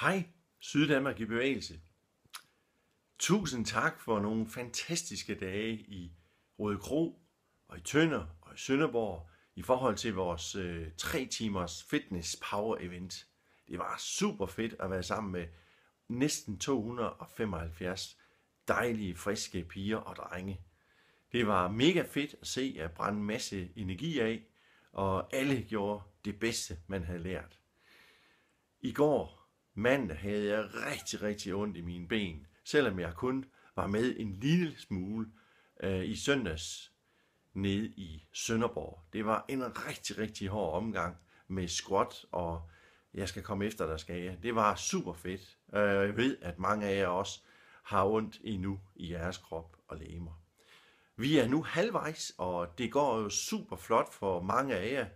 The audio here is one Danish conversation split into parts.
Hej, Syddanmark i bevægelse. Tusind tak for nogle fantastiske dage i Rødekro og i Tønder og i Sønderborg i forhold til vores 3 timers fitness power event. Det var super fedt at være sammen med næsten 275 dejlige, friske piger og drenge. Det var mega fedt at se at brænde en masse energi af, og alle gjorde det bedste, man havde lært. I går mandag havde jeg rigtig ondt i mine ben, selvom jeg kun var med en lille smule i søndags nede i Sønderborg. Det var en rigtig hård omgang med squat, og jeg skal komme efter dig, skal jeg. Det var super fedt. Jeg ved, at mange af jer også har ondt endnu i jeres krop og legemer. Vi er nu halvvejs, og det går jo super flot for mange af jer.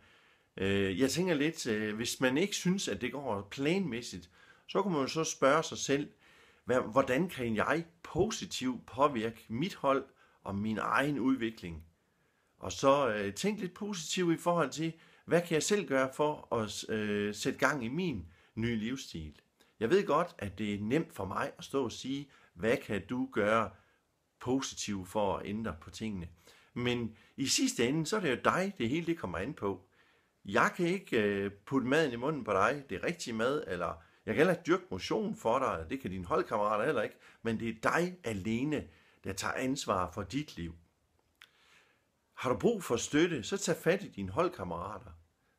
Jeg tænker lidt, hvis man ikke synes, at det går planmæssigt, så kan man jo så spørge sig selv, hvordan kan jeg positivt påvirke mit hold og min egen udvikling? Og så tænk lidt positivt i forhold til, hvad kan jeg selv gøre for at sætte gang i min nye livsstil? Jeg ved godt, at det er nemt for mig at stå og sige, hvad kan du gøre positivt for at ændre på tingene? Men i sidste ende, så er det jo dig, det hele det kommer an på. Jeg kan ikke putte maden i munden på dig, det er rigtig mad, eller jeg kan heller ikke dyrke motion for dig, det kan dine holdkammerater heller ikke, men det er dig alene, der tager ansvar for dit liv. Har du brug for støtte, så tag fat i dine holdkammerater,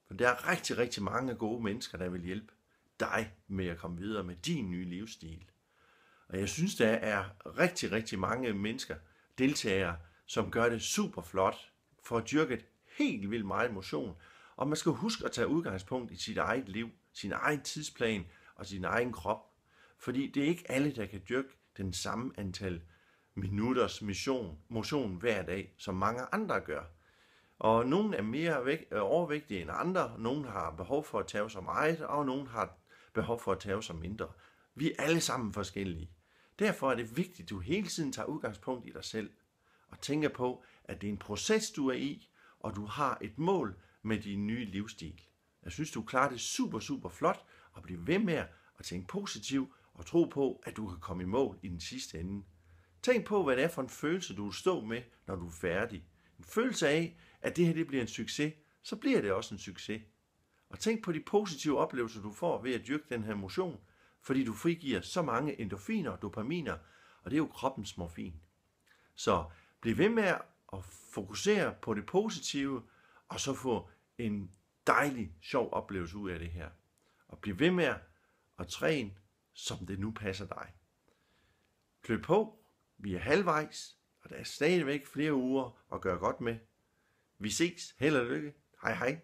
for der er rigtig mange gode mennesker, der vil hjælpe dig med at komme videre med din nye livsstil. Og jeg synes, der er rigtig mange mennesker, deltagere, som gør det super flot for at dyrke helt vildt meget motion. Og man skal huske at tage udgangspunkt i sit eget liv, sin egen tidsplan og sin egen krop. Fordi det er ikke alle, der kan dyrke den samme antal minutters motion hver dag, som mange andre gør. Og nogle er mere overvægtige end andre, nogle har behov for at tage sig meget, og nogle har behov for at tage sig mindre. Vi er alle sammen forskellige. Derfor er det vigtigt, at du hele tiden tager udgangspunkt i dig selv, og tænker på, at det er en proces, du er i, og du har et mål med din nye livsstil. Jeg synes, du klarer det super flot, og bliver ved med at tænke positivt, og tro på, at du kan komme i mål i den sidste ende. Tænk på, hvad det er for en følelse, du vil stå med, når du er færdig. En følelse af, at det her det bliver en succes, så bliver det også en succes. Og tænk på de positive oplevelser, du får ved at dyrke den her motion, fordi du frigiver så mange endorfiner og dopaminer, og det er jo kroppens morfin. Så bliv ved med at fokusere på det positive, og så få en dejlig, sjov oplevelse ud af det her. Og bliv ved med at træne, som det nu passer dig. Klø på, vi er halvvejs, og der er stadigvæk flere uger at gøre godt med. Vi ses, held og lykke, hej hej.